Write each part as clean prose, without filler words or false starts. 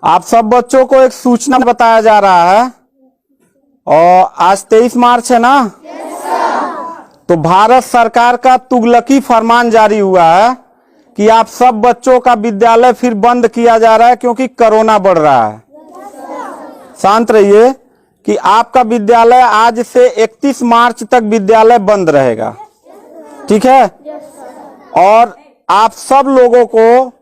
आप सब बच्चों को एक सूचना बताया जा रहा है और आज 23 मार्च है ना। तो भारत सरकार का तुगलकी फरमान जारी हुआ है कि आप सब बच्चों का विद्यालय फिर बंद किया जा रहा है क्योंकि कोरोना बढ़ रहा है। शांत रहिए कि आपका विद्यालय आज से 31 मार्च तक विद्यालय बंद रहेगा, ठीक है। और आप सब लोगों को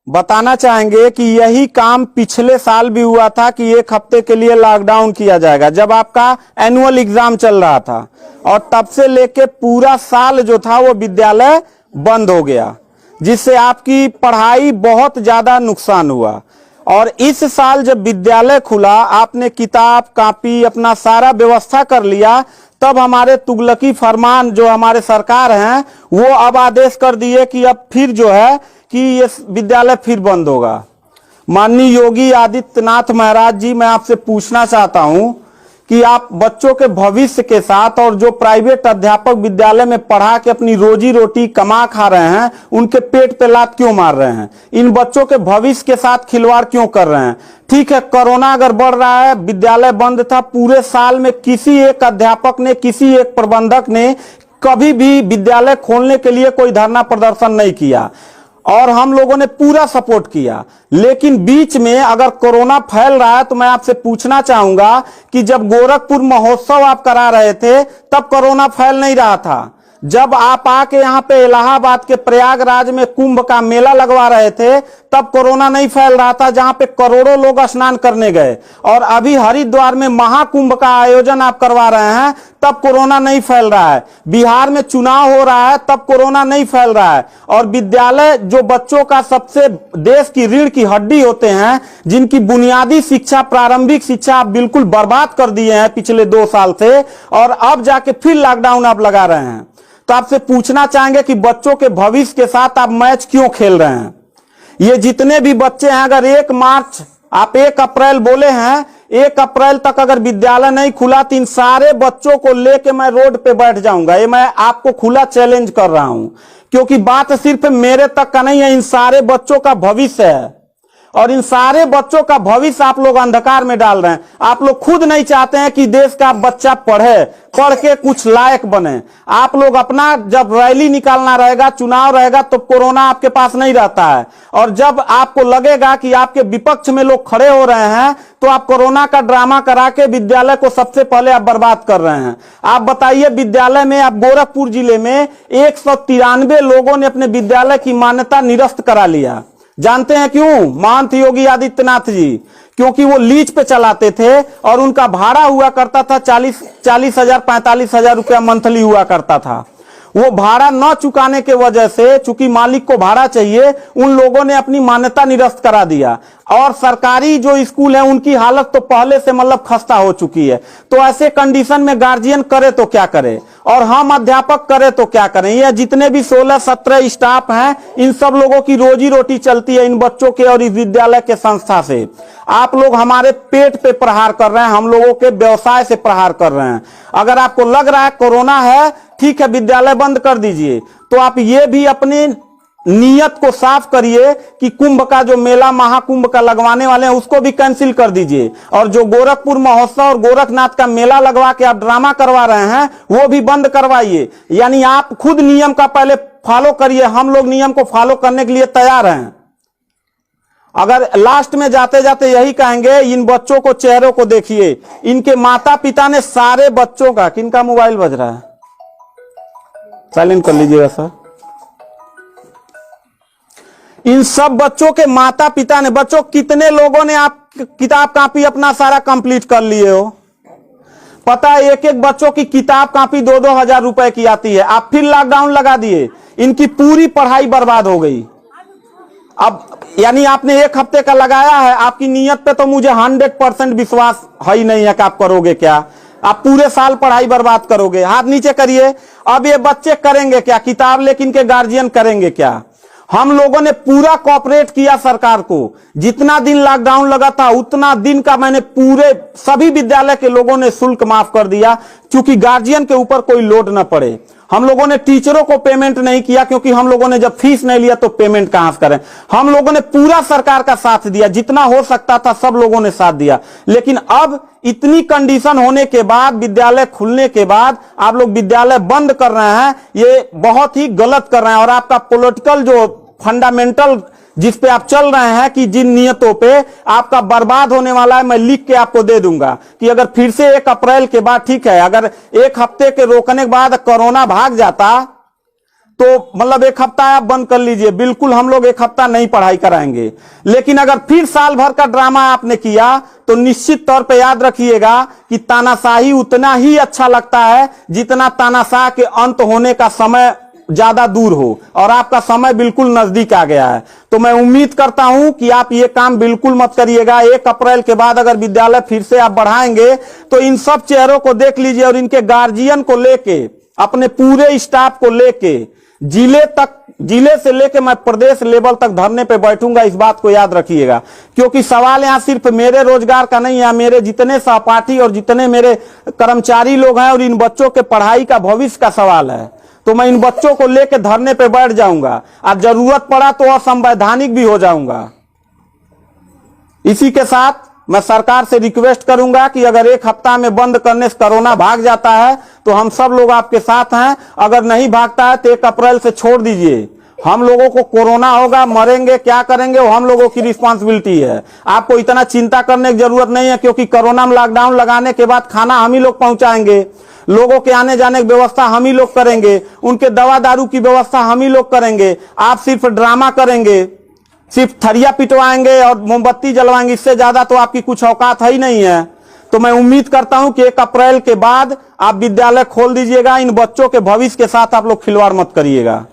बताना चाहेंगे कि यही काम पिछले साल भी हुआ था कि एक हफ्ते के लिए लॉकडाउन किया जाएगा जब आपका एनुअल एग्जाम चल रहा था, और तब से लेके पूरा साल जो था वो विद्यालय बंद हो गया, जिससे आपकी पढ़ाई बहुत ज्यादा नुकसान हुआ। और इस साल जब विद्यालय खुला, आपने किताब कॉपी अपना सारा व्यवस्था कर लिया, तब हमारे तुगलकी फरमान जो हमारे सरकार हैं वो अब आदेश कर दिए कि अब फिर जो है कि ये विद्यालय फिर बंद होगा। माननीय योगी आदित्यनाथ महाराज जी, मैं आपसे पूछना चाहता हूं कि आप बच्चों के भविष्य के साथ और जो प्राइवेट अध्यापक विद्यालय में पढ़ा के अपनी रोजी रोटी कमा खा रहे हैं, उनके पेट पे लात क्यों मार रहे हैं? इन बच्चों के भविष्य के साथ खिलवाड़ क्यों कर रहे हैं? ठीक है, कोरोना अगर बढ़ रहा है, विद्यालय बंद था, पूरे साल में किसी एक अध्यापक ने, किसी एक प्रबंधक ने कभी भी विद्यालय खोलने के लिए कोई धरना प्रदर्शन नहीं किया और हम लोगों ने पूरा सपोर्ट किया। लेकिन बीच में अगर कोरोना फैल रहा है तो मैं आपसे पूछना चाहूंगा कि जब गोरखपुर महोत्सव आप करा रहे थे तब कोरोना फैल नहीं रहा था। जब आप आके यहाँ पे इलाहाबाद के प्रयागराज में कुंभ का मेला लगवा रहे थे तब कोरोना नहीं फैल रहा था, जहां पे करोड़ों लोग स्नान करने गए। और अभी हरिद्वार में महाकुंभ का आयोजन आप करवा रहे हैं तब कोरोना नहीं फैल रहा है। बिहार में चुनाव हो रहा है तब कोरोना नहीं फैल रहा है। और विद्यालय जो बच्चों का सबसे देश की रीढ़ की हड्डी होते हैं, जिनकी बुनियादी शिक्षा, प्रारंभिक शिक्षा आप बिल्कुल बर्बाद कर दिए हैं पिछले 2 साल से, और अब जाके फिर लॉकडाउन आप लगा रहे हैं। तो आपसे पूछना चाहेंगे कि बच्चों के भविष्य के साथ आप मैच क्यों खेल रहे हैं? ये जितने भी बच्चे हैं, अगर 1 मार्च आप 1 अप्रैल बोले हैं, 1 अप्रैल तक अगर विद्यालय नहीं खुला तो इन सारे बच्चों को लेके मैं रोड पे बैठ जाऊंगा। ये मैं आपको खुला चैलेंज कर रहा हूं, क्योंकि बात सिर्फ मेरे तक का नहीं है, इन सारे बच्चों का भविष्य है। और इन सारे बच्चों का भविष्य आप लोग अंधकार में डाल रहे हैं। आप लोग खुद नहीं चाहते हैं कि देश का बच्चा पढ़े, पढ़ के कुछ लायक बने। आप लोग अपना, जब रैली निकालना रहेगा, चुनाव रहेगा, तो कोरोना आपके पास नहीं रहता है। और जब आपको लगेगा कि आपके विपक्ष में लोग खड़े हो रहे हैं तो आप कोरोना का ड्रामा करा के विद्यालय को सबसे पहले आप बर्बाद कर रहे हैं। आप बताइए, विद्यालय में, आप गोरखपुर जिले में 193 लोगों ने अपने विद्यालय की मान्यता निरस्त करा लिया। जानते हैं क्यों? महंत योगी आदित्यनाथ जी, क्योंकि वो लीज पे चलाते थे और उनका भाड़ा हुआ करता था 40,000 45,000 रुपया मंथली हुआ करता था। वो भाड़ा न चुकाने के वजह से, चूंकि मालिक को भाड़ा चाहिए, उन लोगों ने अपनी मान्यता निरस्त करा दिया। और सरकारी जो स्कूल है उनकी हालत तो पहले से मतलब खस्ता हो चुकी है। तो ऐसे कंडीशन में गार्जियन करे तो क्या करे, और हम अध्यापक करे तो क्या करें? ये जितने भी 16-17 स्टाफ हैं, इन सब लोगों की रोजी रोटी चलती है इन बच्चों के और इस विद्यालय के संस्था से। आप लोग हमारे पेट पे प्रहार कर रहे हैं, हम लोगों के व्यवसाय से प्रहार कर रहे हैं। अगर आपको लग रहा है कोरोना है, ठीक है, विद्यालय बंद कर दीजिए, तो आप ये भी अपनी नियत को साफ करिए कि कुंभ का जो मेला, महाकुंभ का लगवाने वाले हैं, उसको भी कैंसिल कर दीजिए। और जो गोरखपुर महोत्सव और गोरखनाथ का मेला लगवा के आप ड्रामा करवा रहे हैं, वो भी बंद करवाइए। यानी आप खुद नियम का पहले फॉलो करिए, हम लोग नियम को फॉलो करने के लिए तैयार हैं। अगर लास्ट में जाते जाते यही कहेंगे, इन बच्चों को, चेहरों को देखिए, इनके माता पिता ने सारे बच्चों का, किनका मोबाइल बज रहा है, साइलेंट कर लीजिएगा सर। इन सब बच्चों के माता पिता ने, बच्चों कितने लोगों ने आप किताब कॉपी अपना सारा कंप्लीट कर लिए हो? पता है, एक एक बच्चों की किताब कॉपी 2-2 हजार रुपए की आती है। आप फिर लॉकडाउन लगा दिए, इनकी पूरी पढ़ाई बर्बाद हो गई। अब यानी आपने 1 हफ्ते का लगाया है, आपकी नीयत पे तो मुझे 100% विश्वास है ही नहीं है कि आप करोगे क्या। आप पूरे साल पढ़ाई बर्बाद करोगे। हाथ नीचे करिए। अब ये बच्चे करेंगे क्या? किताब लेकिन इनके गार्जियन करेंगे क्या? हम लोगों ने पूरा कोऑपरेट किया सरकार को। जितना दिन लॉकडाउन लगा था उतना दिन का मैंने पूरे सभी विद्यालय के लोगों ने शुल्क माफ कर दिया, क्योंकि गार्जियन के ऊपर कोई लोड न पड़े। हम लोगों ने टीचरों को पेमेंट नहीं किया, क्योंकि हम लोगों ने जब फीस नहीं लिया तो पेमेंट कहां से करें। हम लोगों ने पूरा सरकार का साथ दिया, जितना हो सकता था सब लोगों ने साथ दिया। लेकिन अब इतनी कंडीशन होने के बाद, विद्यालय खुलने के बाद आप लोग विद्यालय बंद कर रहे हैं, ये बहुत ही गलत कर रहे हैं। और आपका पॉलिटिकल जो फंडामेंटल जिस पे आप चल रहे हैं कि जिन नियतों पे आपका बर्बाद होने वाला है, मैं लिख के आपको दे दूंगा कि अगर फिर से 1 अप्रैल के बाद, ठीक है, अगर 1 हफ्ते के रोकने के बाद कोरोना भाग जाता तो मतलब 1 हफ्ता आप बंद कर लीजिए, बिल्कुल हम लोग 1 हफ्ता नहीं पढ़ाई कराएंगे। लेकिन अगर फिर साल भर का ड्रामा आपने किया तो निश्चित तौर पे याद रखिएगा कि तानाशाही उतना ही अच्छा लगता है जितना तानाशाह के अंत होने का समय ज्यादा दूर हो, और आपका समय बिल्कुल नजदीक आ गया है। तो मैं उम्मीद करता हूं कि आप ये काम बिल्कुल मत करिएगा। 1 अप्रैल के बाद अगर विद्यालय फिर से आप बढ़ाएंगे तो इन सब चेहरों को देख लीजिए और इनके गार्जियन को लेके, अपने पूरे स्टाफ को लेके जिले से लेके मैं प्रदेश लेवल तक धरने पे बैठूंगा, इस बात को याद रखिएगा। क्योंकि सवाल यहां सिर्फ मेरे रोजगार का नहीं है, मेरे जितने सहपाठी और जितने मेरे कर्मचारी लोग हैं और इन बच्चों के पढ़ाई का भविष्य का सवाल है। तो मैं इन बच्चों को लेकर धरने पे बैठ जाऊंगा और जरूरत पड़ा तो असंवैधानिक भी हो जाऊंगा। इसी के साथ मैं सरकार से रिक्वेस्ट करूंगा कि अगर 1 हफ्ता में बंद करने से कोरोना भाग जाता है तो हम सब लोग आपके साथ हैं, अगर नहीं भागता है तो 1 अप्रैल से छोड़ दीजिए। हम लोगों को कोरोना होगा, मरेंगे, क्या करेंगे वो हम लोगों की रिस्पांसिबिलिटी है। आपको इतना चिंता करने की जरूरत नहीं है, क्योंकि कोरोना में लॉकडाउन लगाने के बाद खाना हम ही लोग पहुंचाएंगे, लोगों के आने जाने की व्यवस्था हम ही लोग करेंगे, उनके दवा दारू की व्यवस्था हम ही लोग करेंगे। आप सिर्फ ड्रामा करेंगे, सिर्फ थरिया पिटवाएंगे और मोमबत्ती जलवाएंगे, इससे ज्यादा तो आपकी कुछ औकात है ही नहीं है। तो मैं उम्मीद करता हूं कि 1 अप्रैल के बाद आप विद्यालय खोल दीजिएगा। इन बच्चों के भविष्य के साथ आप लोग खिलवाड़ मत करिएगा।